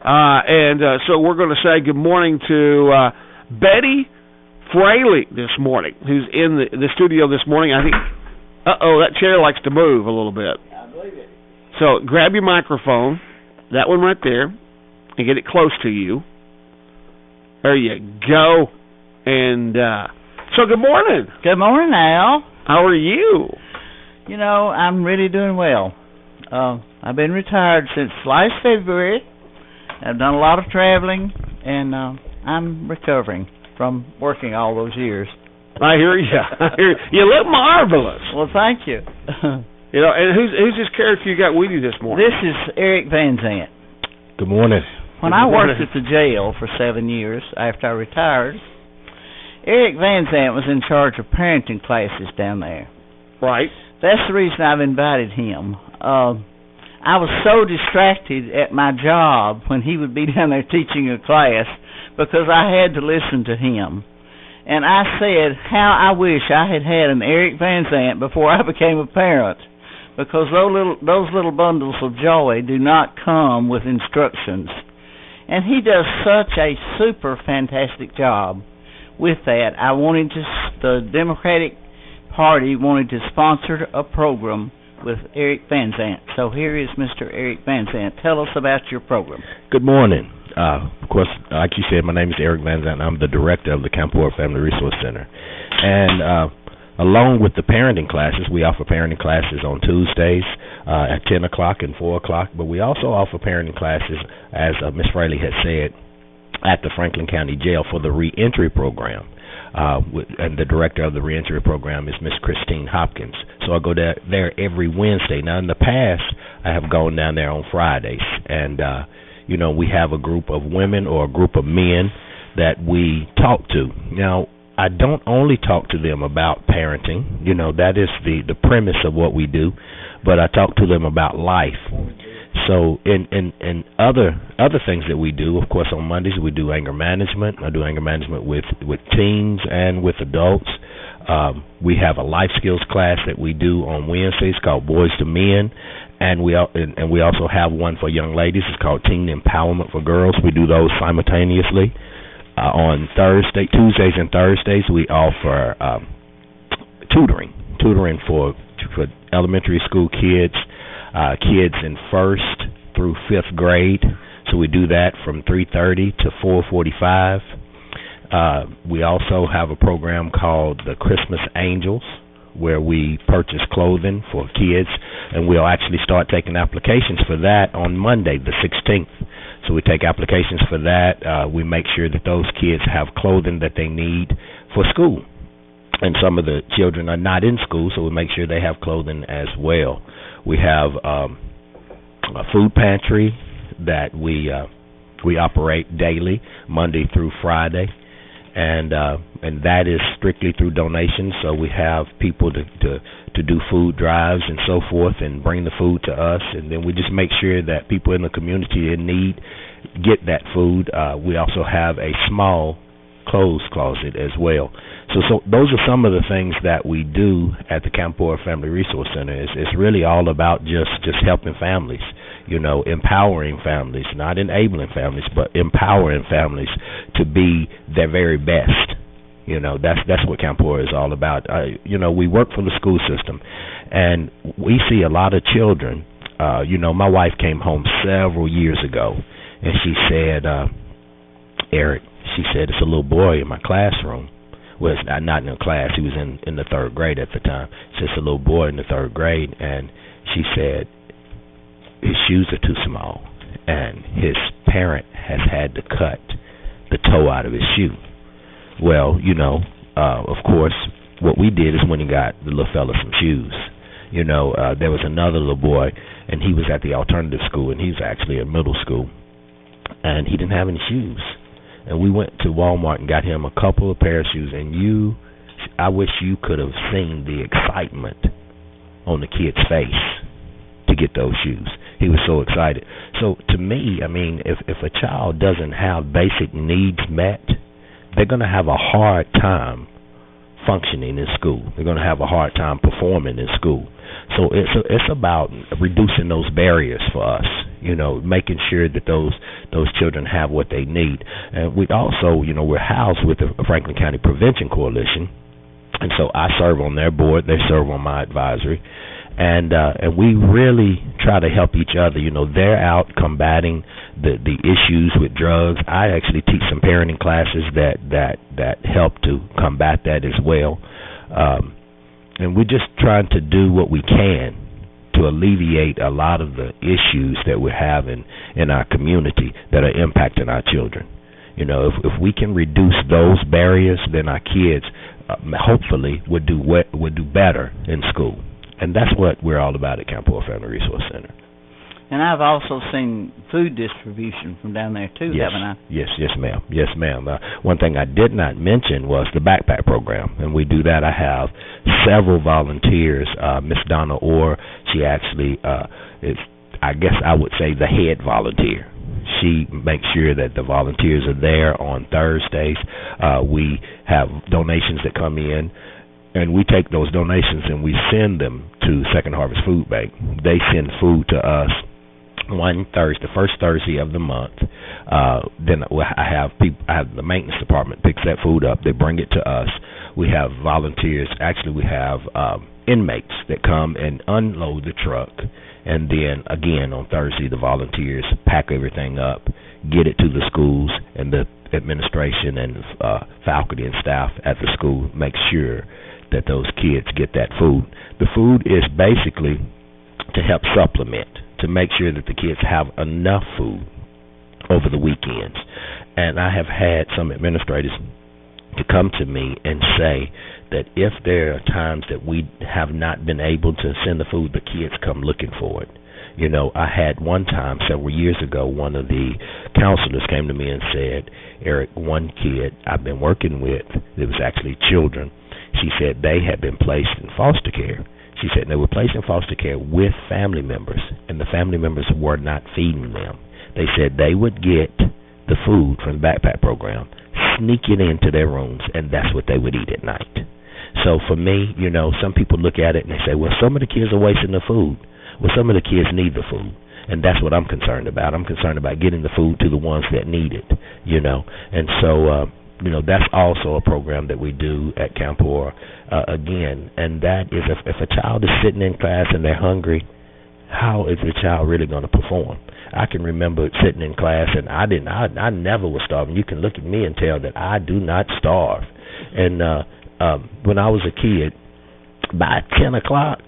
So we're going to say good morning to Betty Fraley this morning, who's in the studio this morning. I think, that chair likes to move a little bit. I believe it. So grab your microphone, that one right there, and get it close to you. There you go. And so good morning. Good morning, Al. How are you? You know, I'm really doing well. I've been retired since last February. I've done a lot of traveling, and I'm recovering from working all those years. I hear you. You look marvelous. Well, thank you. You know, and who's this character you got with you this morning? This is Eric Van Zant. Good morning. When I worked at the jail for 7 years after I retired, Eric Van Zant was in charge of parenting classes down there. Right. That's the reason I've invited him. I was so distracted at my job when he would be down there teaching a class because I had to listen to him. And I said, how I wish I had had an Eric Van Zant before I became a parent, because those little bundles of joy do not come with instructions. And he does such a super fantastic job with that. The Democratic Party wanted to sponsor a program with Eric Van Zant. So here is Mr. Eric Van Zant. Tell us about your program. Good morning. Of course, like you said, my name is Eric Van Zant. I'm the director of the Campora Family Resource Center. And along with the parenting classes, we offer parenting classes on Tuesdays at 10 o'clock and 4 o'clock. But we also offer parenting classes, as Ms. Fraley had said, at the Franklin County Jail for the reentry program. And the director of the reentry program is Miss Christine Hopkins. So I go there every Wednesday. Now, in the past, I have gone down there on Fridays. And, we have a group of women or a group of men that we talk to. Now, I don't only talk to them about parenting. That is the premise of what we do. But I talk to them about life. So in other things that we do, of course, on Mondays we do anger management. I do anger management with teens and with adults. We have a life skills class that we do on Wednesdays called Boys to Men, and we also have one for young ladies. It's called Teen Empowerment for Girls. We do those simultaneously. On Tuesdays and Thursdays we offer tutoring for elementary school kids. Kids in 1st through 5th grade. So we do that from 3:30 to 4:45. We also have a program called the Christmas Angels, where we purchase clothing for kids, and we'll actually start taking applications for that on Monday, the 16th. So we take applications for that. We make sure that those kids have clothing that they need for school. And some of the children are not in school, so we make sure they have clothing as well. We have a food pantry that we operate daily, Monday through Friday, and that is strictly through donations. So we have people to do food drives and so forth, and bring the food to us, and then we just make sure that people in the community in need get that food. We also have a small clothes closet as well. So those are some of the things that we do at the Campora Family Resource Center. It's really all about just helping families, empowering families, not enabling families, but empowering families to be their very best. That's what Campora is all about. We work for the school system, and we see a lot of children. My wife came home several years ago, and she said, Eric, she said, it's a little boy in my classroom. Well, it's not in a class. He was in the 3rd grade at the time. It's just a little boy in the 3rd grade, and she said his shoes are too small, and his parent has had to cut the toe out of his shoe. Well, of course, what we did is when he got the little fella some shoes. There was another little boy, and he was at the alternative school, and he was actually in middle school, and he didn't have any shoes. And we went to Walmart and got him a couple of pair of shoes, and I wish you could have seen the excitement on the kid's face to get those shoes. He was so excited. So to me, if a child doesn't have basic needs met, they're going to have a hard time functioning in school. They're going to have a hard time performing in school. So it's about reducing those barriers for us. making sure that those children have what they need. And we also, we're housed with the Franklin County Prevention Coalition, and so I serve on their board. They serve on my advisory. And we really try to help each other. They're out combating the issues with drugs. I actually teach some parenting classes that help to combat that as well. And we're just trying to do what we can to alleviate a lot of the issues that we're having in our community that are impacting our children. If we can reduce those barriers, then our kids hopefully would do better in school. And that's what we're all about at Camp Poor Family Resource Center. And I've also seen food distribution from down there, too, haven't I? Yes, ma'am. Yes, ma'am. One thing I did not mention was the backpack program, and we do that. I have several volunteers. Miss Donna Orr, she actually is, I guess I would say, the head volunteer. She makes sure that the volunteers are there on Thursdays. We have donations that come in, and we take those donations and we send them to Second Harvest Food Bank. They send food to us one Thursday, the first Thursday of the month. Then I have the maintenance department picks that food up. They bring it to us. We have volunteers. Actually, we have inmates that come and unload the truck. And then, again, on Thursday, the volunteers pack everything up, get it to the schools, and the administration and faculty and staff at the school make sure that those kids get that food. The food is basically to help supplement, to make sure that the kids have enough food over the weekends. And I have had some administrators to come to me and say that if there are times that we have not been able to send the food, the kids come looking for it. I had one time several years ago, one of the counselors came to me and said, Eric, one kid I've been working with, it was actually children, she said they had been placed in foster care. She said they were placed in foster care with family members, and the family members were not feeding them. They said they would get the food from the backpack program, sneak it into their rooms, and that's what they would eat at night. So for me, some people look at it and they say, well, some of the kids are wasting the food. Well, some of the kids need the food, and that's what I'm concerned about. I'm concerned about getting the food to the ones that need it, And so, that's also a program that we do at Camp Poor, again, and that is if a child is sitting in class and they're hungry, how is the child really going to perform? I can remember sitting in class, and I never was starving. You can look at me and tell that I do not starve. And when I was a kid, by 10 o'clock,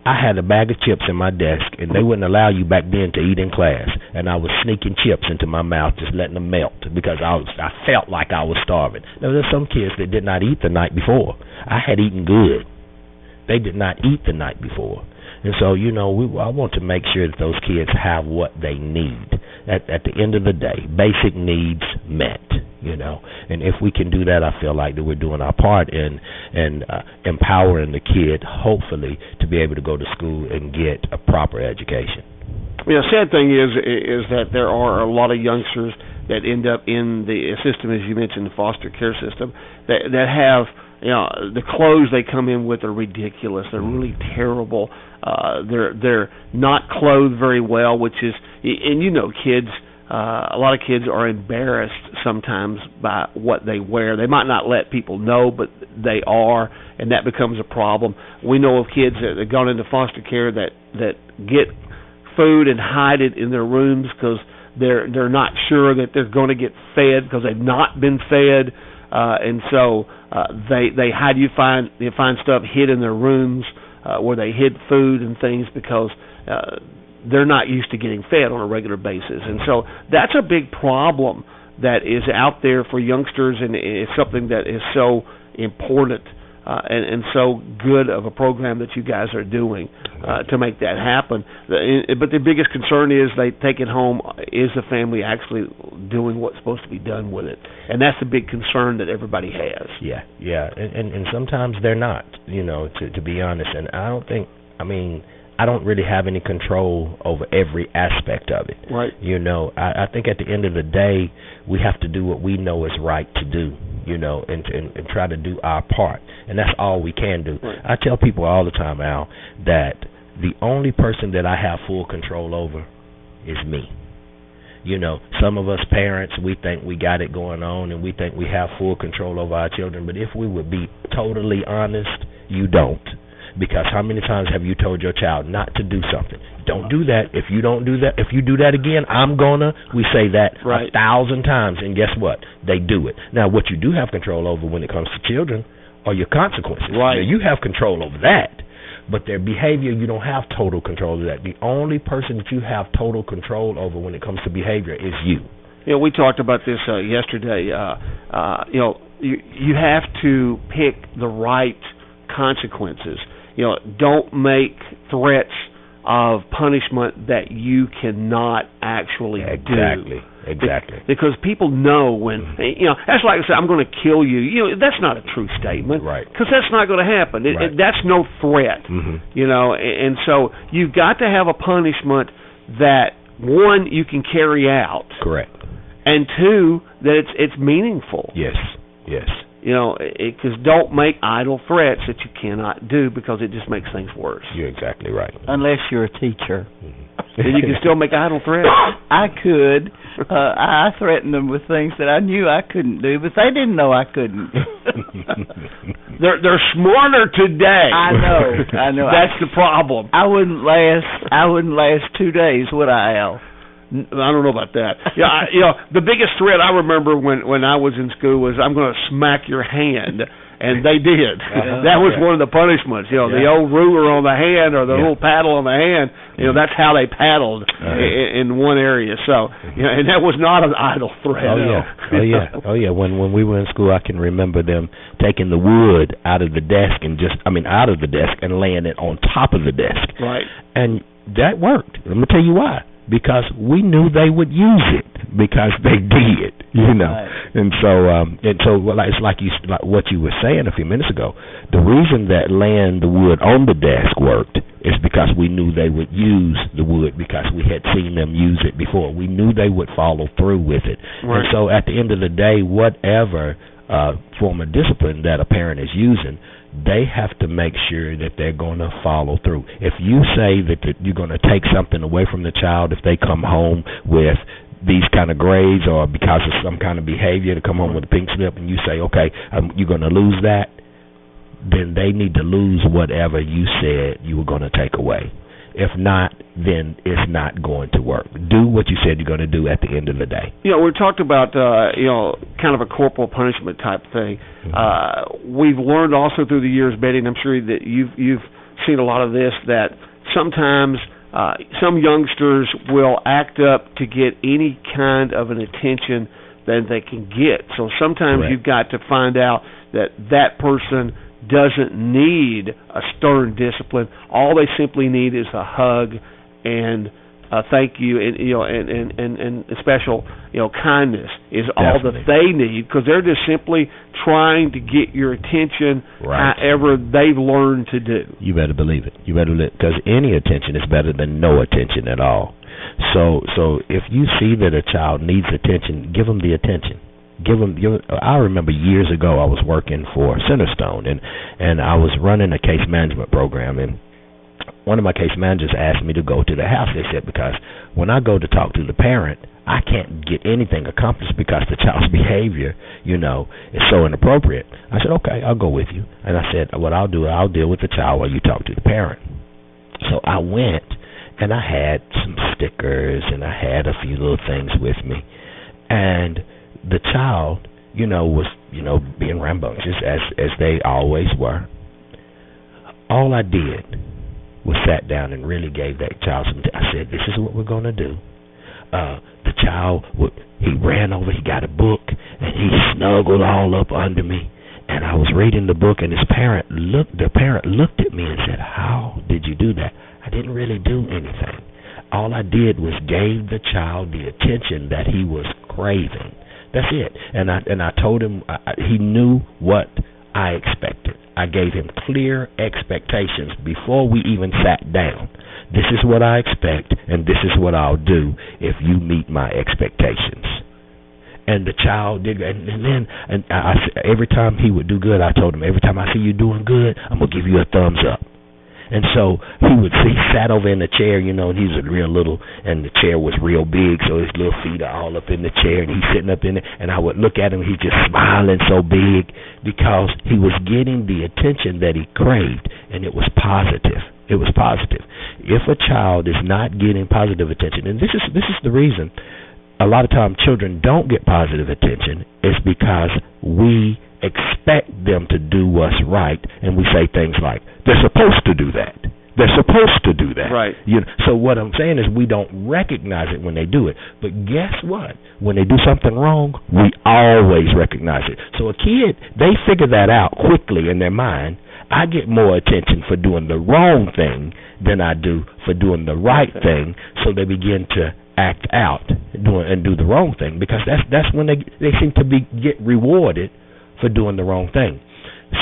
I had a bag of chips in my desk, and they wouldn't allow you back then to eat in class. And I was sneaking chips into my mouth, just letting them melt, because I felt like I was starving. Now, there's some kids that did not eat the night before. I had eaten good. They did not eat the night before. And so, I want to make sure that those kids have what they need. At the end of the day, basic needs met, And if we can do that, I feel like that we're doing our part in empowering the kid, hopefully, to be able to go to school and get a proper education. The sad thing is that there are a lot of youngsters that end up in the system, as you mentioned, the foster care system, that have, the clothes they come in with are ridiculous. They're really terrible. They're not clothed very well, which is, and kids, a lot of kids are embarrassed sometimes by what they wear. They might not let people know, but they are, and that becomes a problem. We know of kids that have gone into foster care that get food and hide it in their rooms because they're not sure that they're going to get fed because they've not been fed, and so they hide. You find stuff hid in their rooms where they hid food and things because they're not used to getting fed on a regular basis. And so that's a big problem that is out there for youngsters, and it's something that is so important and so good of a program that you guys are doing to make that happen. But the biggest concern is they take it home. Is the family actually doing what's supposed to be done with it? And that's the big concern that everybody has. Yeah, and sometimes they're not, to be honest. And I don't really have any control over every aspect of it. Right. I think at the end of the day, we have to do what we know is right to do, and try to do our part. And that's all we can do. Right. I tell people all the time, Al, that the only person that I have full control over is me. You know, some of us parents, we think we got it going on and we think we have full control over our children, but if we would be totally honest, you don't. Because how many times have you told your child not to do something? Don't do that. If you don't do that, if you do that again, I'm gonna. We say that 1,000 times, and guess what? They do it. Now, what you do have control over when it comes to children are your consequences. Right. Now, you have control over that. But their behavior, you don't have total control of that. The only person that you have total control over when it comes to behavior is you. You know, we talked about this yesterday. You know, you have to pick the right consequences. You know, don't make threats of punishment that you cannot actually do. Exactly. Because people know when, you know, that's like I said, I'm going to kill you. You know, that's not a true statement. Right. Because that's not going to happen. That's no threat. You know, and so you've got to have a punishment that, one, you can carry out. Correct. And two, that it's meaningful. Yes. You know, because don't make idle threats that you cannot do, because it just makes things worse. You're exactly right. Unless you're a teacher. Then you can still make idle threats. I could. I threatened them with things that I knew I couldn't do, but they didn't know I couldn't. They're smarter today. I know. That's the problem. I wouldn't last 2 days, would I, Al? I don't know about that. Yeah, you know, the biggest threat I remember when I was in school was, I'm going to smack your hand, and they did. That was one of the punishments. You know, the old ruler on the hand or the little paddle on the hand. You know, that's how they paddled in one area. So, you know, and that was not an idle threat. Oh yeah. When we were in school, I can remember them taking the wood out of the desk and laying it on top of the desk. Right. And that worked. Let me tell you why. Because we knew they would use it, because they did, you know. Right. And so well, it's like what you were saying a few minutes ago. The reason that laying the wood on the desk worked is because we knew they would use the wood, because we had seen them use it before. We knew they would follow through with it. Right. And so at the end of the day, whatever form of discipline that a parent is using, they have to make sure that they're going to follow through. If you say that you're going to take something away from the child if they come home with these kind of grades, or because of some kind of behavior to come home with a pink slip, and you say, okay, you're going to lose that, then they need to lose whatever you said you were going to take away. If not, then it's not going to work. Do what you said you're going to do at the end of the day. You know, we talked about, you know, kind of a corporal punishment type thing. We've learned also through the years, Betty, and I'm sure that you've seen a lot of this, that sometimes some youngsters will act up to get any kind of an attention that they can get. So sometimes you've got to find out that person doesn't need a stern discipline. All they simply need is a hug and a thank you, and you know, and special, you know, kindness is all that they need, because they're just simply trying to get your attention, however they've learned to do. You better believe it. Because any attention is better than no attention at all. So if you see that a child needs attention, give them the attention. I remember years ago I was working for Centerstone, and I was running a case management program, and one of my case managers asked me to go to the house. They said, because when I go to talk to the parent, I can't get anything accomplished because the child's behavior, you know, is so inappropriate. I said, okay, I'll go with you. And I said, what I'll do, I'll deal with the child while you talk to the parent. So I went, and I had some stickers, and I had a few little things with me, and the child, you know, was, you know, being rambunctious as they always were. All I did was sat down and really gave that child some I said, this is what we're going to do. The child, he ran over, he got a book, and he snuggled all up under me. And I was reading the book, and the parent looked at me and said, how did you do that? I didn't really do anything. All I did was gave the child the attention that he was craving. That's it. And I told him he knew what I expected. I gave him clear expectations before we even sat down. This is what I expect, and this is what I'll do if you meet my expectations. And the child did, and then every time he would do good, I told him, every time I see you doing good, I'm going to give you a thumbs up. And so he sat over in the chair, and he was real little, and the chair was real big, so his little feet are all up in the chair, and he's sitting up in it, and I would look at him, he's just smiling so big because he was getting the attention that he craved, and it was positive. It was positive. If a child is not getting positive attention, and this is the reason a lot of times children don't get positive attention, is because we expect them to do what's right, and we say things like, they're supposed to do that. They're supposed to do that. Right. So what I'm saying is we don't recognize it when they do it. But guess what? When they do something wrong, we always recognize it. So a kid, they figure that out quickly in their mind. I get more attention for doing the wrong thing than I do for doing the right thing, so they begin to act out and do the wrong thing, because that's when they seem to get rewarded for doing the wrong thing.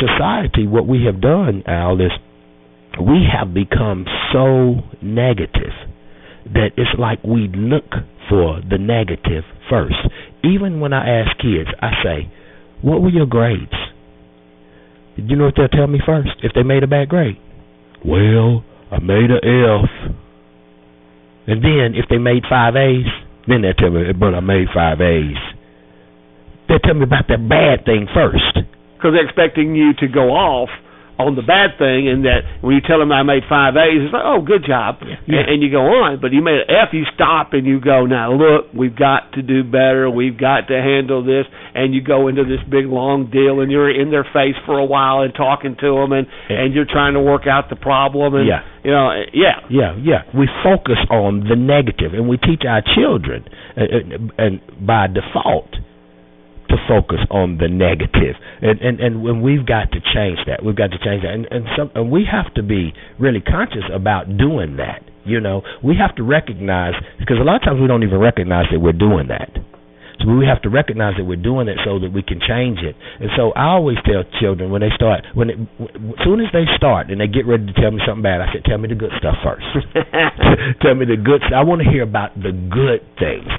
Society, what we have done, Al, is we have become so negative that it's like we look for the negative first. Even when I ask kids, I say, what were your grades? You know what they'll tell me first if they made a bad grade? Well, I made an F. And then if they made 5 A's, then they'll tell me, but I made 5 A's. They'll tell me about the bad thing first. Because they're expecting you to go off on the bad thing, and that when you tell them I made 5 A's, it's like, oh, good job, and you go on. But you made an F, you stop and you go, now look, we've got to do better, we've got to handle this, and you go into this big long deal, and you're in their face for a while and talking to them, and you're trying to work out the problem, and we focus on the negative, and we teach our children, and by default, to focus on the negative, and when we've got to change that, and we have to be really conscious about doing that. We have to recognize, because a lot of times we don't even recognize that we're doing that. So we have to recognize that we're doing it so that we can change it. And so I always tell children when they start, as soon as they start and they get ready to tell me something bad, I say, tell me the good stuff first. Tell me the good stuff. I want to hear about the good things,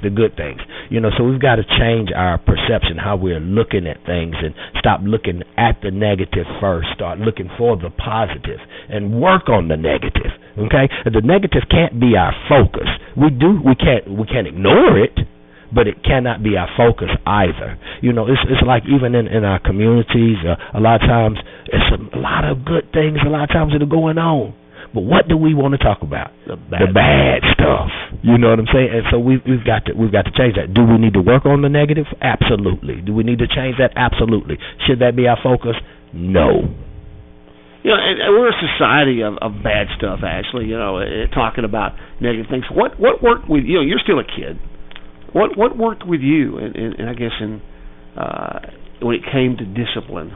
So we've got to change our perception, how we're looking at things, and stop looking at the negative first. Start looking for the positive and work on the negative. Okay? The negative can't be our focus. We can't ignore it, but it cannot be our focus either. It's like even in our communities, a lot of times it's a lot of good things a lot of times that are going on. But what do we want to talk about? The bad stuff. You know what I'm saying? And so we've got to change that. Do we need to work on the negative? Absolutely. Do we need to change that? Absolutely. Should that be our focus? No. And we're a society of bad stuff, actually, talking about negative things. What worked with you? You're still a kid. What worked with you, and I guess when it came to discipline?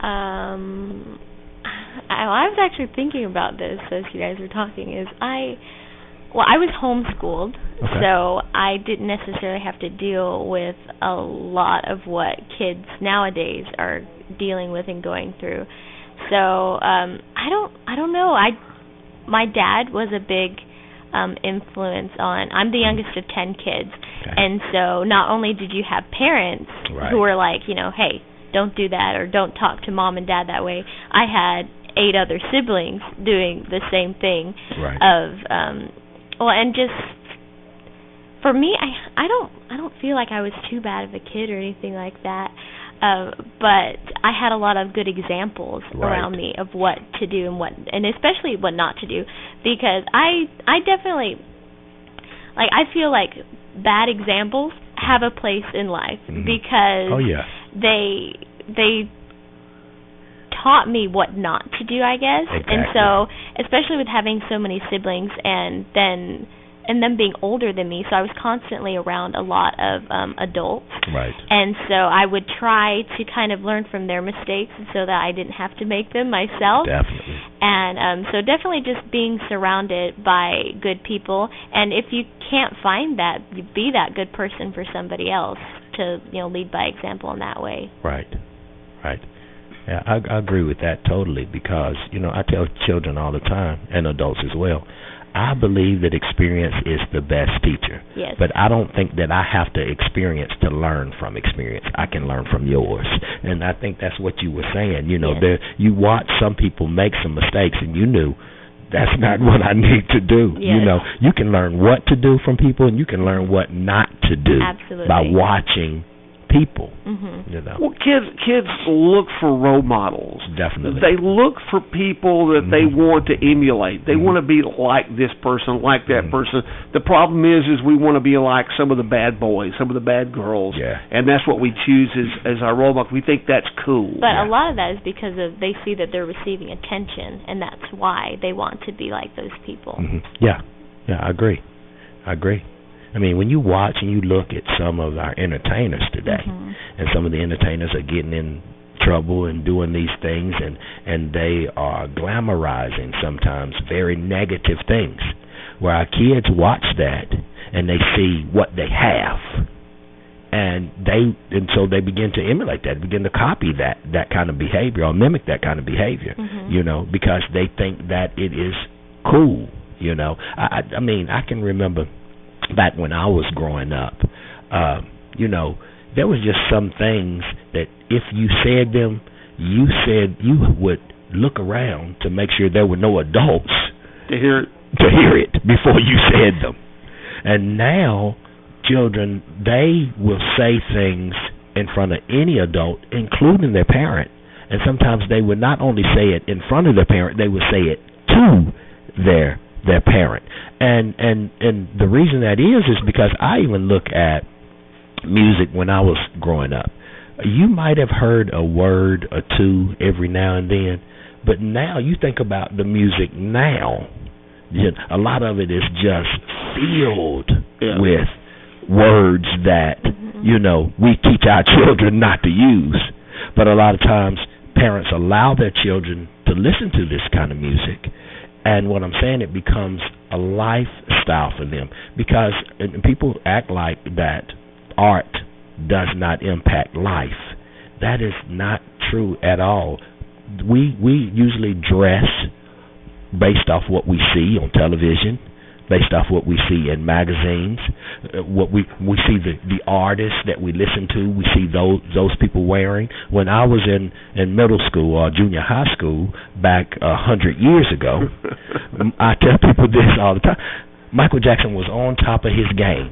I was actually thinking about this as you guys were talking. I was homeschooled, so I didn't necessarily have to deal with a lot of what kids nowadays are dealing with and going through. So I don't know. My dad was a big influence on. I'm the youngest of 10 kids, and so not only did you have parents who were like, hey, don't do that, or don't talk to mom and dad that way. I had 8 other siblings doing the same thing. And just for me, I don't feel like I was too bad of a kid or anything like that. But I had a lot of good examples around me of what to do and especially what not to do, because I definitely, I feel like bad examples have a place in life, because they taught me what not to do, I guess. And so, especially with having so many siblings and them being older than me, so I was constantly around a lot of adults. And so I would try to kind of learn from their mistakes so that I didn't have to make them myself. And so definitely just being surrounded by good people. And if you can't find that, you be that good person for somebody else to, lead by example in that way. Right. Yeah, I agree with that totally, because, I tell children all the time, and adults as well, I believe that experience is the best teacher. Yes. But I don't think that I have to experience to learn from experience. I can learn from yours. And I think that's what you were saying. You know, yes. You watch some people make some mistakes, and you knew that's not what I need to do. Yes. You know, you can learn what to do from people, and you can learn what not to do. Absolutely. By watching people. Mm-hmm. You know. Well, kids look for role models. Definitely. They look for people that they want to emulate. They want to be like this person, like that person. The problem is we want to be like some of the bad boys, some of the bad girls, and that's what we choose as our role model. We think that's cool. But a lot of that is because they see that they're receiving attention, and that's why they want to be like those people. Mm-hmm. Yeah, I agree. I mean, when you watch and you look at some of our entertainers today, and some of the entertainers are getting in trouble and doing these things, and they are glamorizing sometimes very negative things, where our kids watch that and they see what they have, and so they begin to emulate that, begin to copy that kind of behavior or mimic that kind of behavior, you know, because they think that it is cool. You know, I mean, I can remember back when I was growing up, you know, there was just some things that if you said them, you would look around to make sure there were no adults to hear it before you said them. And now children, they will say things in front of any adult, including their parent. And sometimes they would not only say it in front of their parent, they would say it to their parent. And the reason that is because I even look at music when I was growing up. You might have heard a word or two every now and then, but now you think about the music now, a lot of it is just filled with words that, you know, we teach our children not to use. But a lot of times parents allow their children to listen to this kind of music. And what I'm saying, it becomes a lifestyle for them, because people act like that art does not impact life. That is not true at all. We usually dress based off what we see on television, based off what we see in magazines, what we see the artists that we listen to, we see those people wearing. When I was in middle school or junior high school back 100 years ago, I tell people this all the time, Michael Jackson was on top of his game.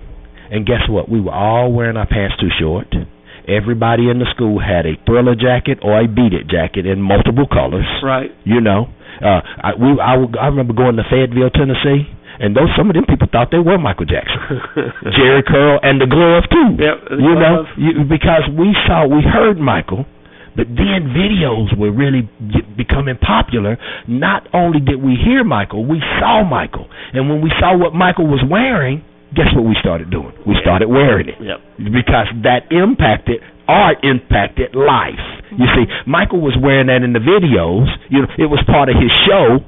And guess what? We were all wearing our pants too short. Everybody in the school had a Thriller jacket or a Beat It jacket in multiple colors. Right. You know, I remember going to Fayetteville, Tennessee, and some of them people thought they were Michael Jackson. Jerry curl and the glove too. Yep, you know, because we heard Michael, but then videos were really becoming popular. Not only did we hear Michael, we saw Michael, and when we saw what Michael was wearing, guess what we started doing? We started wearing it. Because that art impacted life. You see, Michael was wearing that in the videos. You know, it was part of his show.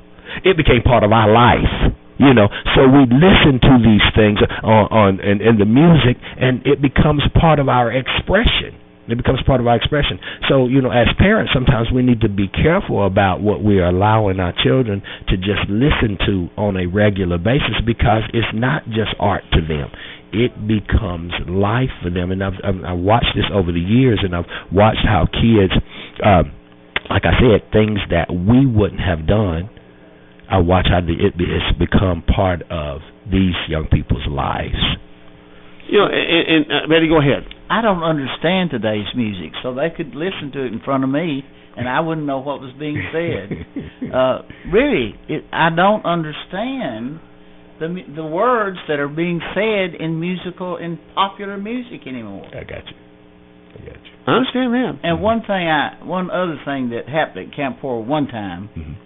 It became part of our life. You know, so we listen to these things in the music, and it becomes part of our expression. It becomes part of our expression. So, you know, as parents, sometimes we need to be careful about what we are allowing our children to just listen to on a regular basis, because it's not just art to them. It becomes life for them. And I've watched this over the years, and I've watched how kids, like I said, things that we wouldn't have done, I watch how it's become part of these young people's lives. You know, and Betty, go ahead. I don't understand today's music, so they could listen to it in front of me, and I wouldn't know what was being said. I don't understand the words that are being said in popular music anymore. I got you. I understand that. And one other thing that happened at Camp 4 one time.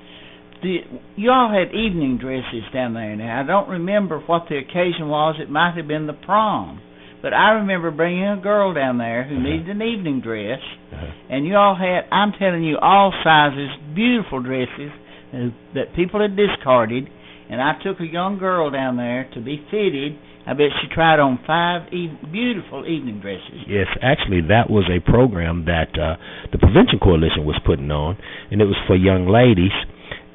You all had evening dresses down there. Now, I don't remember what the occasion was. It might have been the prom. But I remember bringing a girl down there who needed an evening dress. And you all had, I'm telling you, all sizes, beautiful dresses that people had discarded. And I took a young girl down there to be fitted. I bet she tried on 5 beautiful evening dresses. Yes, actually, that was a program that the Prevention Coalition was putting on. And it was for young ladies.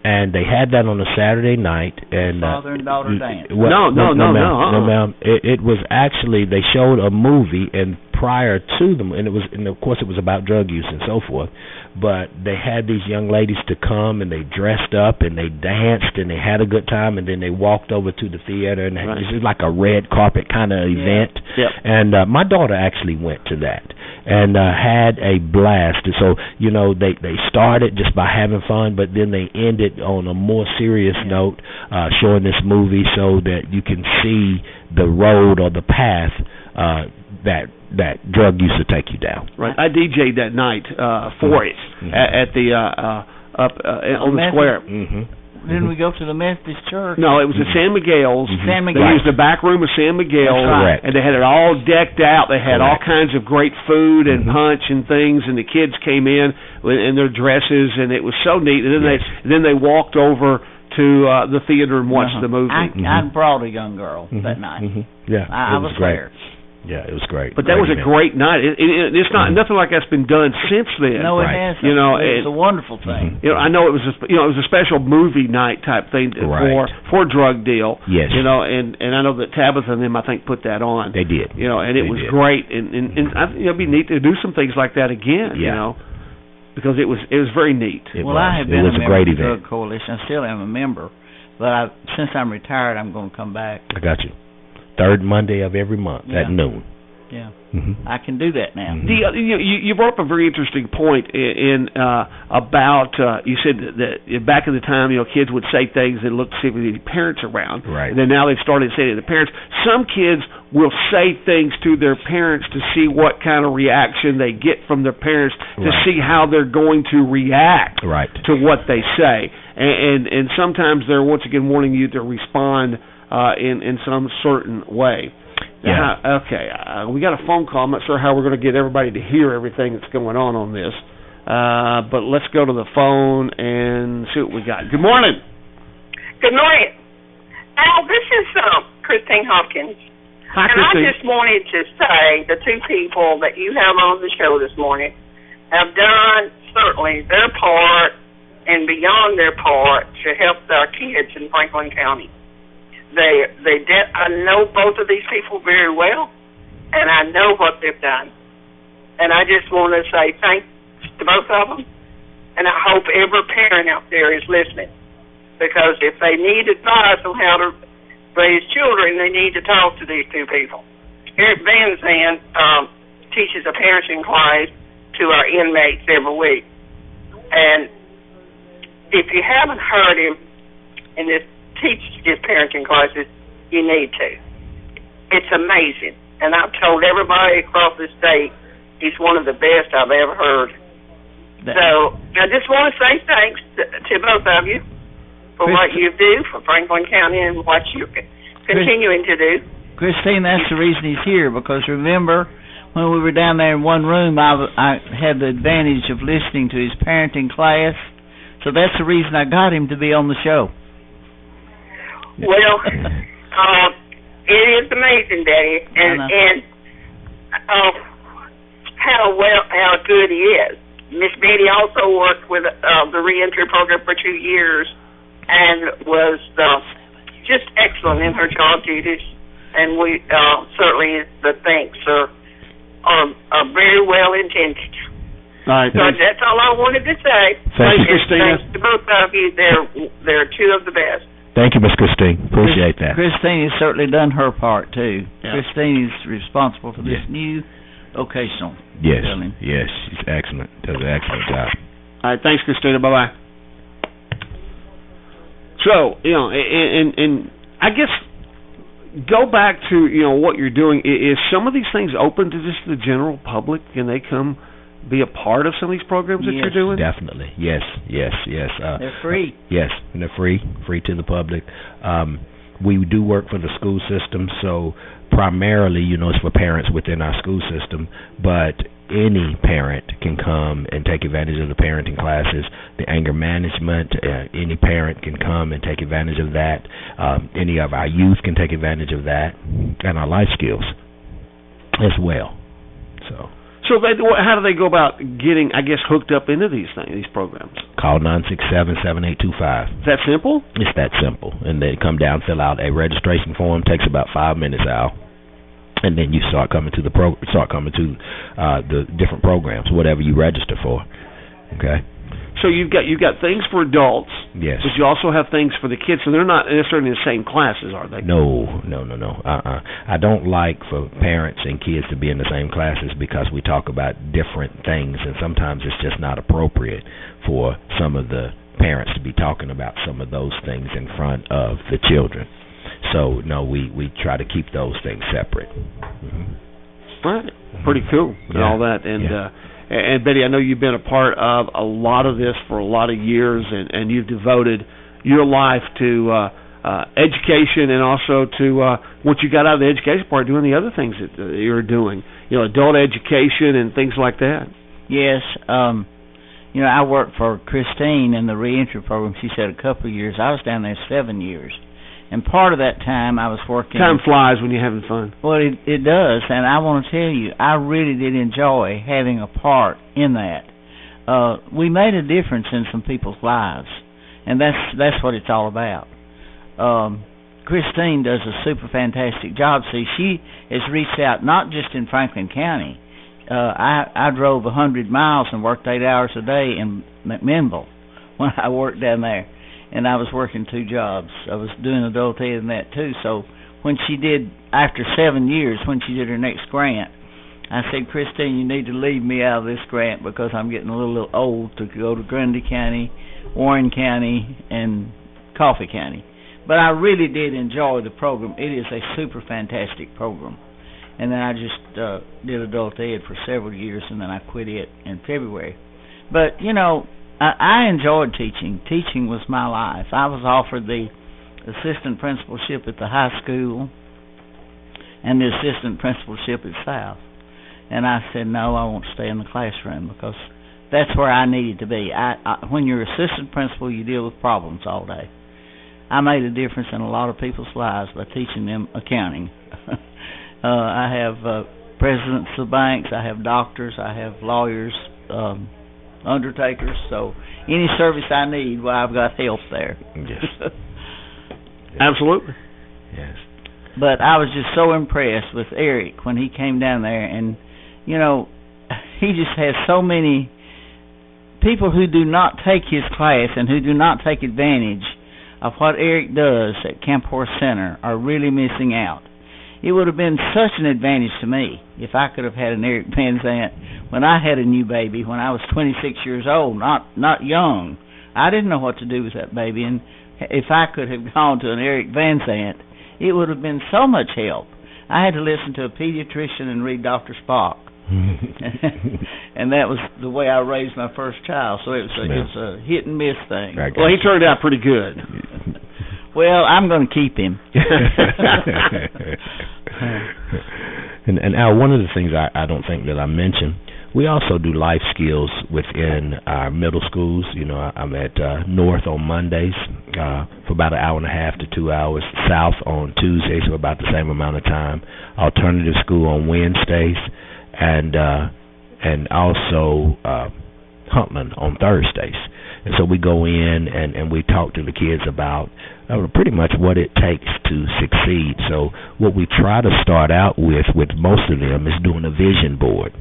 And they had that on a Saturday night, and father and daughter dance. No, ma'am. It was actually, they showed a movie, and prior to them, and of course it was about drug use and so forth. But they had these young ladies to come, and they dressed up, and they danced, and they had a good time, and then they walked over to the theater, and this is like a red carpet kind of event. Yep. And my daughter actually went to that and had a blast. And so, they started just by having fun, but then they ended on a more serious note, showing this movie so that you can see the road or the path that drug used to take you down. Right. I DJ'd that night for it at the up on the square. Didn't we go to the Methodist church? No, it was at San Miguel's. San They Miguel. used the back room of San Miguel's, and they had it all decked out. They had all kinds of great food and punch and things, and the kids came in their dresses, and it was so neat. And then they walked over to the theater and watched the movie. I brought a young girl that night. Yeah, I was great. there. Yeah, it was great. But that was a great night. It's not nothing like that's been done since then. No, it hasn't. It's a wonderful thing. I know it was it was a special movie night type thing for Drug Deal. Yes. And I know that Tabitha and them I think put that on. They did. And it was great. And I think it'd be neat to do some things like that again. Yeah. Because it was very neat. I have been a member of the Drug Coalition. I still am a member, but since I'm retired, I'm going to come back. I got you. Third Monday of every month at noon. Yeah, I can do that now. You brought up a very interesting point about you said that back in the time, kids would say things and look to see if there were any parents around. Right. And then now they've started saying it to the parents. Some kids will say things to their parents to see what kind of reaction they get from their parents, to see how they're going to react to what they say. And sometimes they're once again wanting you to respond in some certain way. Yeah. Okay. We got a phone call. I'm not sure how we're going to get everybody to hear everything that's going on this. But let's go to the phone and see what we got. Good morning. Good morning. Al, this is Christine Hopkins. Hi, and Christine. I just wanted to say the two people that you have on the show this morning have done certainly their part and beyond their part to help our kids in Franklin County. I know both of these people very well, and I know what they've done. And I just want to say thanks to both of them, and I hope every parent out there is listening, because if they need advice on how to raise children, they need to talk to these two people. Eric Van Zandt teaches a parenting class to our inmates every week. And if you haven't heard him in this teach his parenting classes, you need to. It's amazing. And I've told everybody across the state he's one of the best I've ever heard. So I just want to say thanks to both of you for what you do for Franklin County and what you're continuing to do. Christine, that's the reason he's here, because remember when we were down there in one room, I had the advantage of listening to his parenting class. So that's the reason I got him to be on the show. Well, it is amazing, Daddy, and how good he is. Miss Betty also worked with the reentry program for 2 years and was just excellent in her job duties. And we certainly the thanks are very well intended. All right, so that's all I wanted to say. Thanks, Christina. Thanks to both of you. They're two of the best. Thank you, Miss Christine. Appreciate that. Christine has certainly done her part, too. Yeah. Christine is responsible for this new vocational building. Yes, she's excellent. Does an excellent job. All right, thanks, Christina. Bye-bye. So, and I guess go back to, what you're doing. Is some of these things open to just the general public? Can they come be a part of some of these programs that you're doing? Definitely. Yes. They're free. Yes, and they're free to the public. We do work for the school system, so primarily, it's for parents within our school system, but any parent can come and take advantage of the parenting classes, the anger management. Any parent can come and take advantage of that. Any of our youth can take advantage of that, and our life skills as well. So how do they go about getting, I guess, hooked up into these programs? Call 967-7825. Is that simple? It's that simple. And they come down, fill out a registration form. Takes about 5 minutes, Al. And then you start coming to the different programs, whatever you register for. Okay. So you've got things for adults. Yes. But you also have things for the kids, so they're not necessarily in the same classes, are they? No. I don't like for parents and kids to be in the same classes because we talk about different things, and sometimes it's just not appropriate for some of the parents to be talking about some of those things in front of the children. So, no, we try to keep those things separate. Mm-hmm. Right. Pretty cool and all that. And Betty, I know you've been a part of a lot of this for a lot of years, and you've devoted your life to education, and also to once you got out of the education part, doing the other things that you're doing, adult education and things like that. Yes. I worked for Christine in the reentry program. She said a couple of years. I was down there 7 years. And part of that time I was working... Time flies when you're having fun. Well, it does, and I want to tell you, I really did enjoy having a part in that. We made a difference in some people's lives, and that's what it's all about. Christine does a super fantastic job. See, she has reached out not just in Franklin County. I drove 100 miles and worked 8 hours a day in McMinnville when I worked down there. And I was working 2 jobs. I was doing adult ed and that too. So when she did, after 7 years, when she did her next grant, I said, Christine, you need to leave me out of this grant because I'm getting a little old to go to Grundy County, Warren County, and Coffee County. But I really did enjoy the program. It is a super fantastic program. And then I just did adult ed for several years, and then I quit it in February. But, I enjoyed teaching. Teaching was my life. I was offered the assistant principalship at the high school and the assistant principalship at South. And I said, no, I won't stay in the classroom because that's where I needed to be. When you're assistant principal, you deal with problems all day. I made a difference in a lot of people's lives by teaching them accounting. I have presidents of banks, I have doctors, I have lawyers, undertakers, so any service I need, well, I've got help there. Yes. Absolutely. Yes. But I was just so impressed with Eric when he came down there, and he just has so many people who do not take his class and who do not take advantage of what Eric does at Camp Horse Center are really missing out. It would have been such an advantage to me if I could have had an Eric Van Zant when I had a new baby when I was 26 years old, not young. I didn't know what to do with that baby, and if I could have gone to an Eric Van Zant, it would have been so much help. I had to listen to a pediatrician and read Dr. Spock. And that was the way I raised my first child, so it was a hit and miss thing. Well, he turned out pretty good. Well, I'm going to keep him. And Al, one of the things I don't think that I mentioned, we also do life skills within our middle schools. I'm at North on Mondays for about an hour and a half to 2 hours, South on Tuesdays for about the same amount of time, alternative school on Wednesdays, and also Huntland on Thursdays. And so we go in and we talk to the kids about pretty much what it takes to succeed. So what we try to start out with most of them is doing a vision board.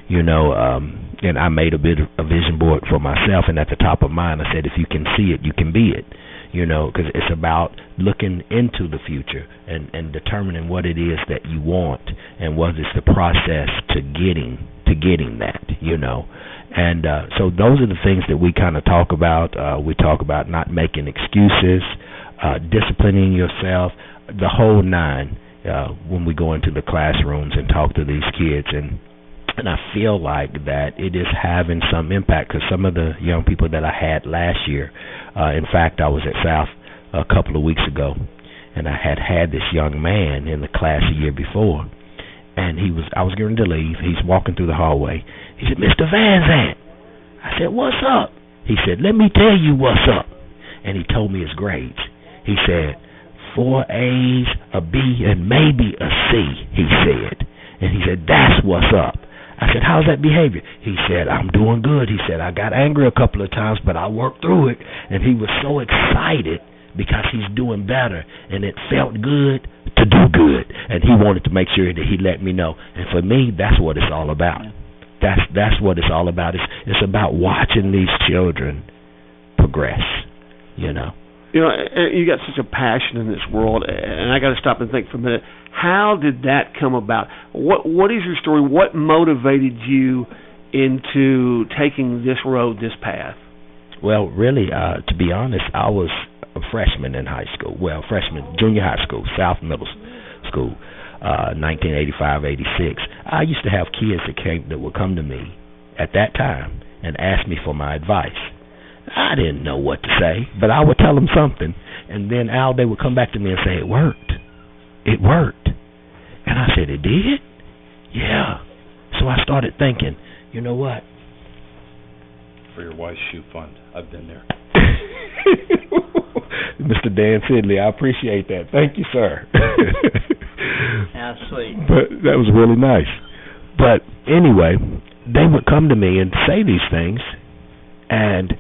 And I made a vision board for myself, and at the top of mine I said, if you can see it, you can be it. Because it's about looking into the future and determining what it is that you want and what is the process to getting that, And so those are the things that we kind of talk about. We talk about not making excuses, disciplining yourself, the whole nine, when we go into the classrooms and talk to these kids. And I feel like that it is having some impact, because some of the young people that I had last year, in fact, I was at South a couple of weeks ago, and I had this young man in the class a year before, and I was going to leave. He's walking through the hallway. He said, Mr. Van Zant. I said, what's up? He said, let me tell you what's up. And he told me his grades. He said, 4 A's, a B, and maybe a C, he said. And he said, that's what's up. I said, how's that behavior? He said, I'm doing good. He said, I got angry a couple of times, but I worked through it. And he was so excited because he's doing better, and it felt good to do good. And he wanted to make sure that he let me know. And for me, that's what it's all about. That's what it's all about. It's about watching these children progress, you know. You know, you got such a passion in this world, and I got to stop and think for a minute. How did that come about? What is your story? What motivated you into taking this road, this path? Well, really, to be honest, I was a freshman in high school. Well, junior high school, South Middle School, 1985-86. I used to have kids that would come to me at that time and ask me for my advice. I didn't know what to say, but I would tell them something, and then they would come back to me and say, it worked. It worked. And I said, it did? Yeah. So I started thinking, you know what? For your wife's shoe fund. I've been there. Mr. Dan Sidley, I appreciate that. Thank you, sir. How sweet. But that was really nice. But anyway, they would come to me and say these things, and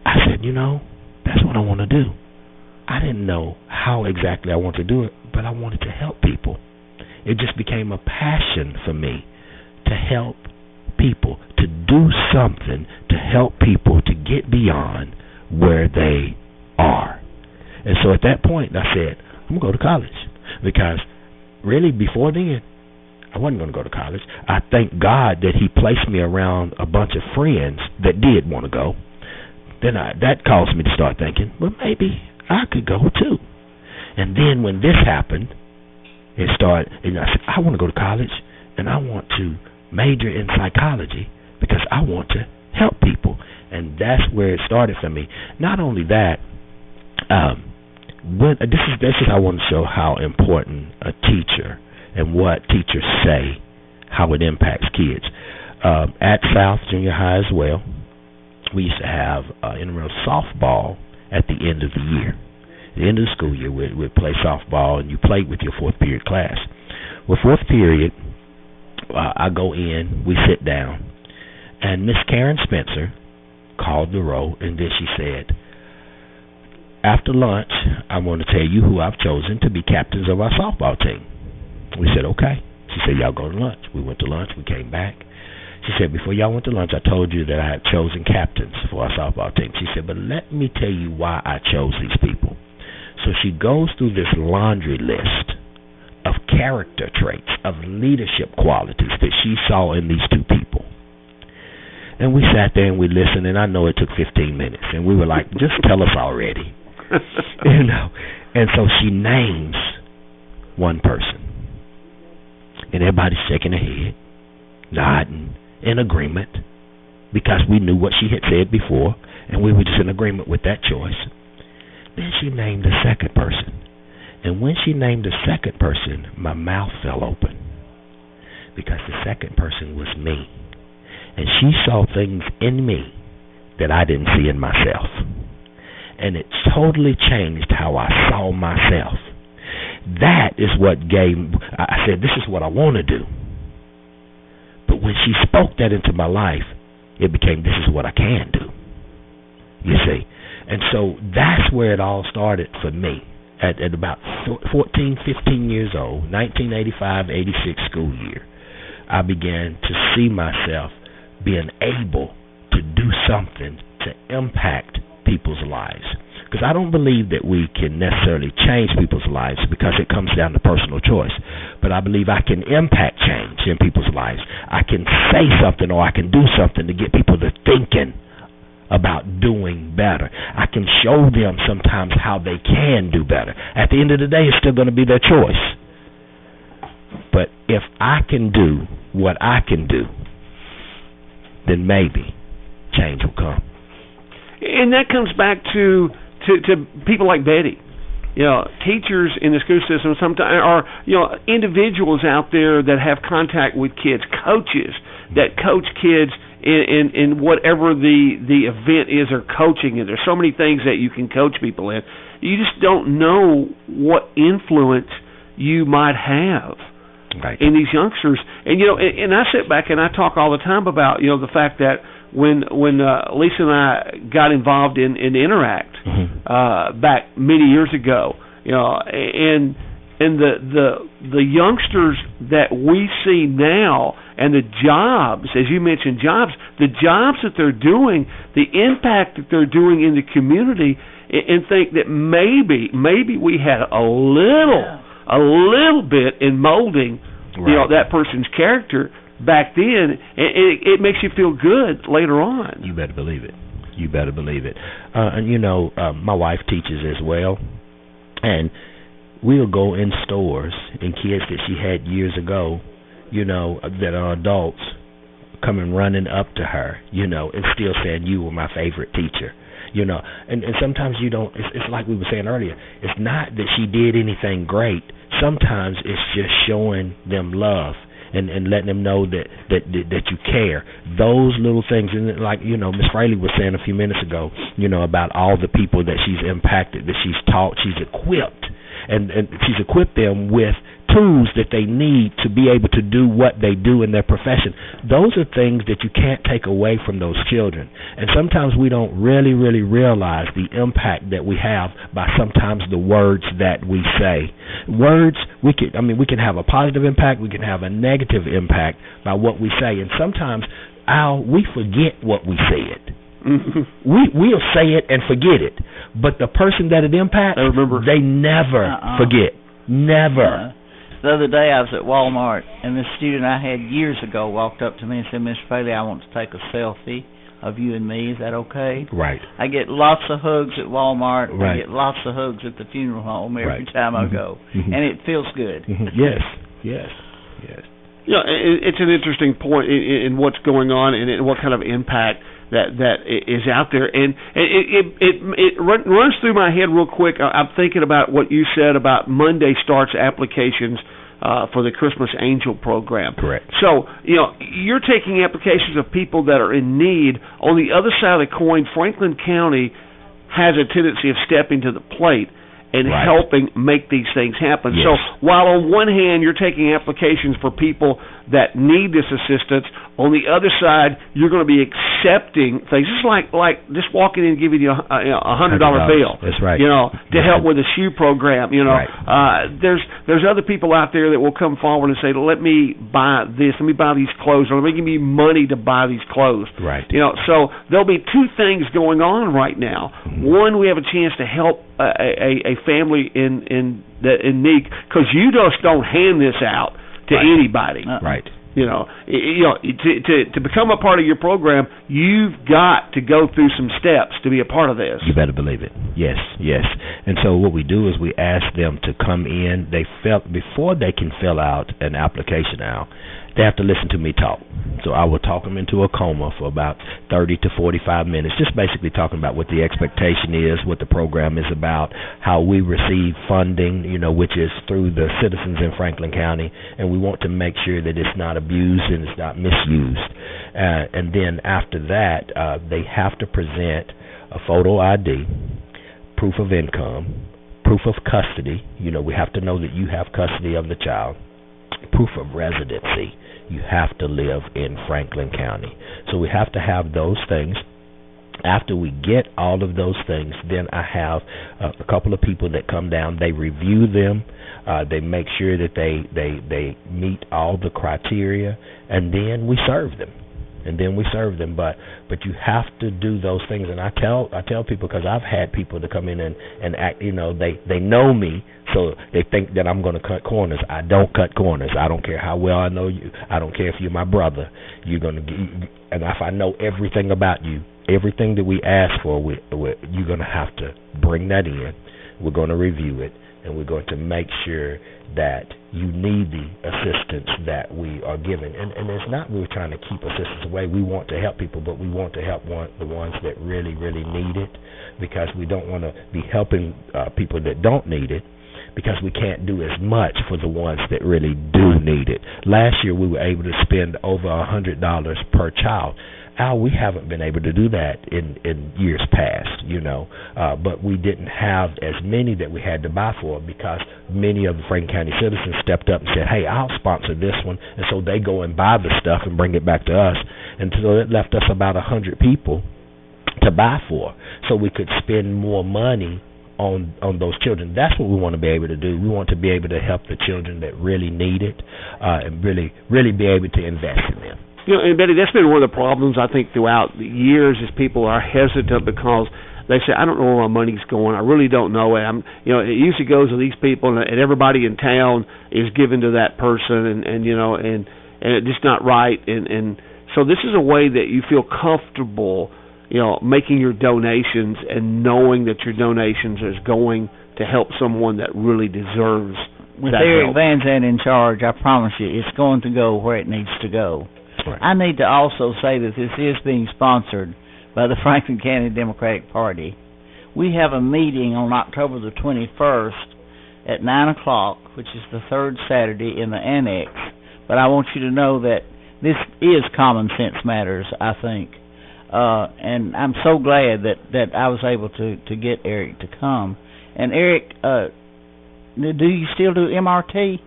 I said, you know, that's what I want to do. I didn't know how exactly I wanted to do it, but I wanted to help people. It just became a passion for me to help people, to do something to help people to get beyond where they are. And so at that point, I said, I'm going to go to college. Because really before then, I wasn't going to go to college. I thank God that he placed me around a bunch of friends that did want to go. Then that caused me to start thinking, well, maybe I could go too. And then when this happened, and I said, I want to go to college, and I want to major in psychology because I want to help people. And that's where it started for me. Not only that, this is I want to show how important a teacher and what teachers say, how it impacts kids. At South Junior High as well, we used to have intramural softball at the end of the year. At the end of the school year, we'd play softball, and you played with your fourth period class. Well, fourth period, I go in, we sit down, and Miss Karen Spencer called the roll, and then she said, after lunch, I want to tell you who I've chosen to be captains of our softball team. We said, okay. She said, y'all go to lunch. We went to lunch. We came back. She said, before y'all went to lunch, I told you that I had chosen captains for our softball team. She said, but let me tell you why I chose these people. So she goes through this laundry list of character traits, of leadership qualities that she saw in these two people. And we sat there and we listened, and I know it took 15 minutes. And we were like, just tell us already. You know. And so she names one person. And everybody's shaking their head, nodding, in agreement, because we knew what she had said before, and we were just in agreement with that choice. Then she named the second person. And when she named the second person, my mouth fell open, because the second person was me. And she saw things in me that I didn't see in myself. And it totally changed how I saw myself. That is what I said, this is what I want to do. But when she spoke that into my life, it became, this is what I can do. You see? And so that's where it all started for me. At about 14, 15 years old, 1985-86 school year, I began to see myself being able to do something to impact people's lives. Because I don't believe that we can necessarily change people's lives, because it comes down to personal choice. But I believe I can impact change in people's lives. I can say something, or I can do something to get people to thinking about doing better. I can show them sometimes how they can do better. At the end of the day, it's still going to be their choice. But if I can do what I can do, then maybe change will come. And that comes back to people like Betty. You know, teachers in the school system sometimes are, you know, individuals out there that have contact with kids, coaches that coach kids in whatever the event is or coaching. And there's so many things that you can coach people in. You just don't know what influence you might have in these youngsters. And and I sit back and I talk all the time about the fact that when Lisa and I got involved in Interact back many years ago, and the youngsters that we see now, and the jobs, as you mentioned, the jobs that they're doing, the impact that they're doing in the community, and think that maybe we had a little bit in molding, that person's character back then. It makes you feel good later on. You better believe it. And my wife teaches as well, and we'll go in stores and kids that she had years ago, that are adults, coming running up to her, and still saying, "You were my favorite teacher." And sometimes you don't, it's like we were saying earlier, it's not that she did anything great. Sometimes it's just showing them love and letting them know that you care. Those little things, and like, Miss Fraley was saying a few minutes ago, about all the people that she's impacted, that she's taught, she's equipped, and she's equipped them with tools that they need to be able to do what they do in their profession. Those are things that you can't take away from those children. And sometimes we don't really realize the impact that we have by sometimes the words that we say. Words, we can have a positive impact, we can have a negative impact by what we say. And sometimes, we forget what we said. We'll say it and forget it. But the person that it impacts, they never forget. Never. The other day I was at Walmart, and this student I had years ago walked up to me and said, "Miss Fraley, I want to take a selfie of you and me. Is that okay?" Right. I get lots of hugs at Walmart. Right. I get lots of hugs at the funeral home every time I go. And it feels good. Yes. It's an interesting point in what's going on and what kind of impact that is out there, and it runs through my head real quick. I'm thinking about what you said about Monday starts applications for the Christmas Angel program. Correct. So you're taking applications of people that are in need. On the other side of the coin, Franklin County has a tendency of stepping to the plate and helping make these things happen. Yes. So while on one hand you're taking applications for people that need this assistance, on the other side you're going to be accepting things. It's like just walking in and giving you a $100 bill. That's right. To help with the shoe program. Right. There's other people out there that will come forward and say, "Let me buy this. Let me buy these clothes. Or let me give me money to buy these clothes." Right. So there'll be two things going on right now. One, we have a chance to help a family in need, because you just don't hand this out to anybody. Right. To become a part of your program, you've got to go through some steps to be a part of this. You better believe it. Yes. And so what we do is we ask them to come in. Before they can fill out an application now, they have to listen to me talk. So I will talk them into a coma for about 30 to 45 minutes, just basically talking about what the expectation is, what the program is about, how we receive funding, which is through the citizens in Franklin County, and we want to make sure that it's not abused and it's not misused. And then after that, they have to present a photo ID, proof of income, proof of custody. We have to know that you have custody of the child, proof of residency. You have to live in Franklin County. So we have to have those things. After we get all of those things, then I have a couple of people that come down. They review them. They make sure that they meet all the criteria, and then we serve them. But you have to do those things. And I tell people, because I've had people to come in and act, they know me, so they think that I'm going to cut corners. I don't cut corners. I don't care how well I know you. I don't care if you're my brother. You're going to and if I know everything about you, everything that we ask for, you're going to have to bring that in. We're going to review it, and we're going to make sure that you need the assistance that we are giving. And it's not we're trying to keep assistance away. We want to help people, but we want to help the ones that really, really need it, because we don't want to be helping people that don't need it, because we can't do as much for the ones that really do need it. Last year we were able to spend over $100 per child. Al, we haven't been able to do that in years past, but we didn't have as many that we had to buy for because many of the Franklin County citizens stepped up and said, hey, I'll sponsor this one, and so they go and buy the stuff and bring it back to us, and so it left us about 100 people to buy for, so we could spend more money on those children. That's what we want to be able to do. We want to be able to help the children that really need it, and really be able to invest in them. And Betty, that's been one of the problems I think throughout the years is people are hesitant because they say, I don't know where my money's going. I really don't know it. It usually goes to these people, and everybody in town is given to that person, and it's just not right. And so this is a way that you feel comfortable, making your donations and knowing that your donations is going to help someone that really deserves With that Eric help. Van Zandt in charge, I promise you, it's going to go where it needs to go. Right. I need to also say that this is being sponsored by the Franklin County Democratic Party. We have a meeting on October the 21st at 9 o'clock, which is the third Saturday in the Annex. But I want you to know that this is Common Sense Matters, I think. And I'm so glad that I was able to get Eric to come. And Eric, do you still do MRT?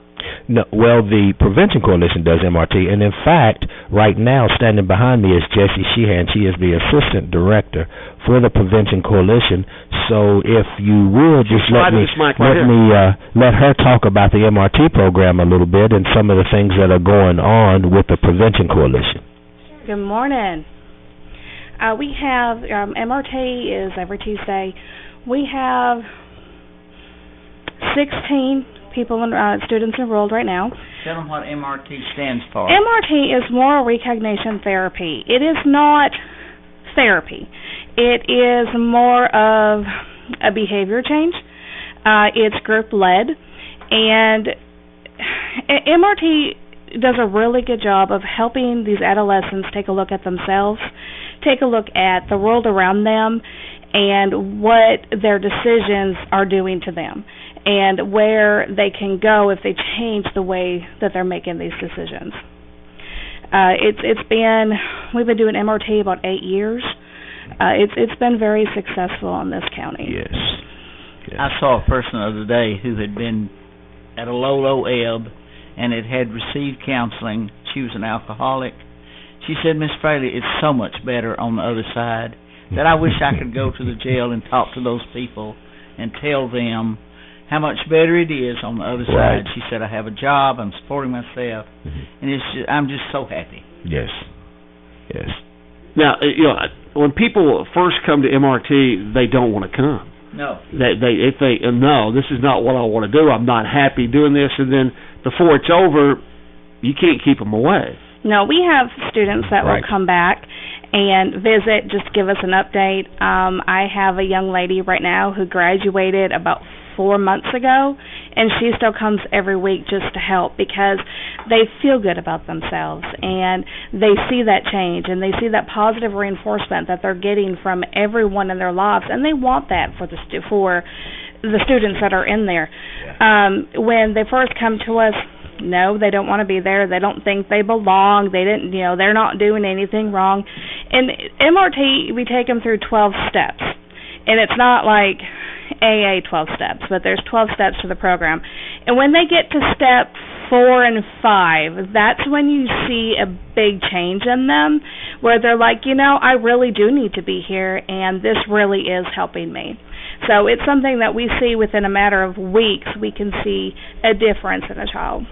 No, well, the Prevention Coalition does MRT, and in fact, right now, standing behind me is Jessie Sheehan. She is the Assistant Director for the Prevention Coalition. So if you would just let her talk about the MRT program a little bit and some of the things that are going on with the Prevention Coalition. Good morning. We have MRT is every Tuesday. We have 16 people, students enrolled right now. Tell them what MRT stands for. MRT is moral recognition therapy. It is not therapy. It is more of a behavior change. It's group-led. And MRT does a really good job of helping these adolescents take a look at themselves, take a look at the world around them, and what their decisions are doing to them, and where they can go if they change the way that they're making these decisions. We've been doing MRT about 8 years. It's been very successful in this county. Yes. I saw a person the other day who had been at a low ebb and had received counseling. She was an alcoholic. She said, Miss Fraley, it's so much better on the other side that I wish I could go to the jail and talk to those people and tell them how much better it is on the other Right. side. She said, I have a job, I'm supporting myself, and I'm just so happy. Yes. Yes. Now, when people first come to MRT, they don't want to come. No. If they no, this is not what I want to do. I'm not happy doing this, and then before it's over, you can't keep them away. No, we have students that Right. will come back and visit, just give us an update. I have a young lady right now who graduated about 4 months ago, and she still comes every week just to help because they feel good about themselves, and they see that change, and they see that positive reinforcement that they're getting from everyone in their lives, and they want that for the students that are in there. When they first come to us, no, they don't want to be there. They don't think they belong. They're not doing anything wrong. In MRT, we take them through 12 steps, and it's not like AA 12 steps, but there's 12 steps to the program. And when they get to step 4 and 5, that's when you see a big change in them, where they're like, I really do need to be here, and this really is helping me. So it's something that we see within a matter of weeks. We can see a difference in a child.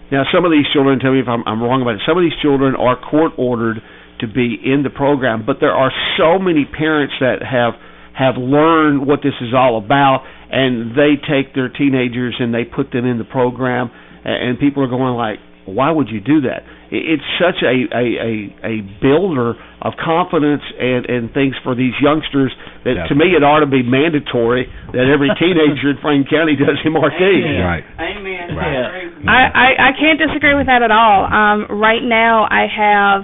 Now, some of these children, tell me if I'm wrong about it, some of these children are court-ordered to be in the program, but there are so many parents that have learned what this is all about, and they take their teenagers and they put them in the program, and people are going like, why would you do that? It's such a builder of confidence and things for these youngsters that to me it ought to be mandatory that every teenager in Franklin County does MRT. Amen. Right. Amen. Right. I can't disagree with that at all. Right now I have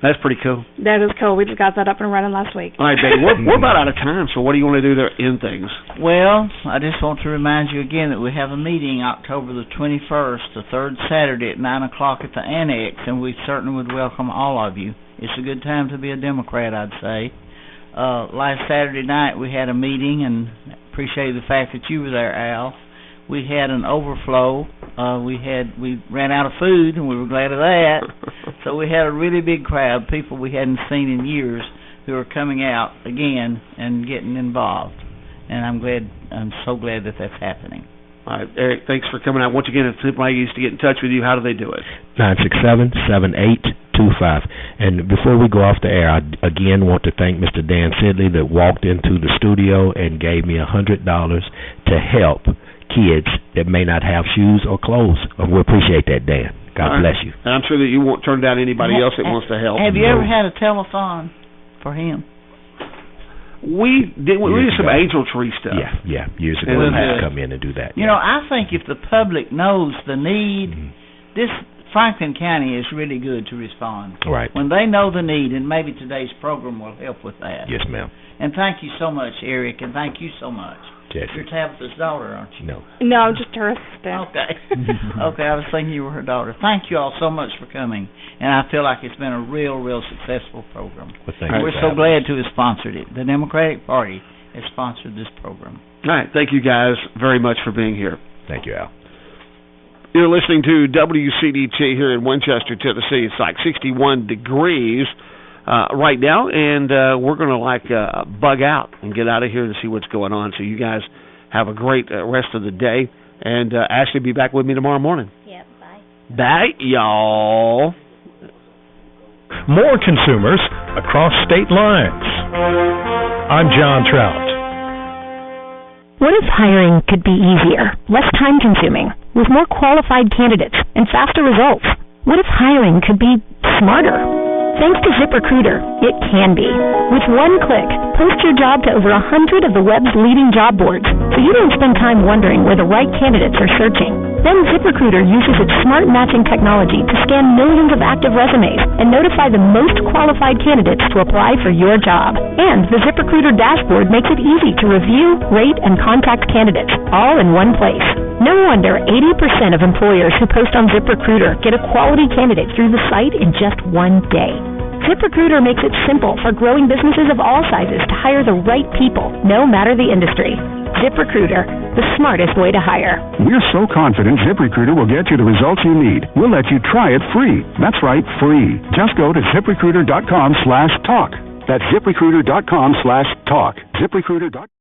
That's pretty cool. That is cool. We just got that up and running last week. All right, Betty, we're about out of time, so what do you want to do to end things? Well, I just want to remind you again that we have a meeting October the 21st, the third Saturday at 9 o'clock at the Annex, and we certainly would welcome all of you. It's a good time to be a Democrat, I'd say. Last Saturday night we had a meeting, and appreciate the fact that you were there, Al. We had an overflow. We ran out of food, and we were glad of that. So we had a really big crowd, people we hadn't seen in years, who are coming out again and getting involved. And I'm so glad that that's happening. All right, Eric, thanks for coming out. Once again, if somebody used to get in touch with you, how do they do it? 967-7825. And before we go off the air, I again want to thank Mr. Dan Sidley that walked into the studio and gave me $100 to help kids that may not have shoes or clothes. We appreciate that, Dan. God bless you. And I'm sure that you won't turn down anybody else that wants to help. Have you ever had a telethon for him? We did some angel tree stuff. Yeah. Years ago, we had to come in and do that. You know, I think if the public knows the need, this Franklin County is really good to respond. Right. When they know the need, and maybe today's program will help with that. Yes, ma'am. And thank you so much, Eric, and thank you so much. Jesse. You're Tabitha's daughter, aren't you? No. No, I'm just her assistant. Okay. Okay, I was thinking you were her daughter. Thank you all so much for coming, and I feel like it's been a real successful program. Well, thank you. We're so glad to have sponsored it. The Democratic Party has sponsored this program. All right, thank you guys very much for being here. Thank you, Al. You're listening to WCDT here in Winchester, Tennessee. It's like 61 degrees right now, and we're going to bug out and get out of here to see what's going on. So you guys have a great rest of the day, and Ashley will be back with me tomorrow morning. Yep, bye. Bye, y'all. More consumers across state lines. I'm John Trout. What if hiring could be easier, less time-consuming, with more qualified candidates and faster results? What if hiring could be smarter? Thanks to ZipRecruiter, it can be. With one click, post your job to over 100 of the web's leading job boards, so you don't spend time wondering where the right candidates are searching. Then ZipRecruiter uses its smart matching technology to scan millions of active resumes and notify the most qualified candidates to apply for your job. And the ZipRecruiter dashboard makes it easy to review, rate, and contact candidates, all in one place. No wonder 80% of employers who post on ZipRecruiter get a quality candidate through the site in just one day. ZipRecruiter makes it simple for growing businesses of all sizes to hire the right people, no matter the industry. ZipRecruiter, the smartest way to hire. We're so confident ZipRecruiter will get you the results you need. We'll let you try it free. That's right, free. Just go to ZipRecruiter.com/talk. That's ZipRecruiter.com/talk. ZipRecruiter.com.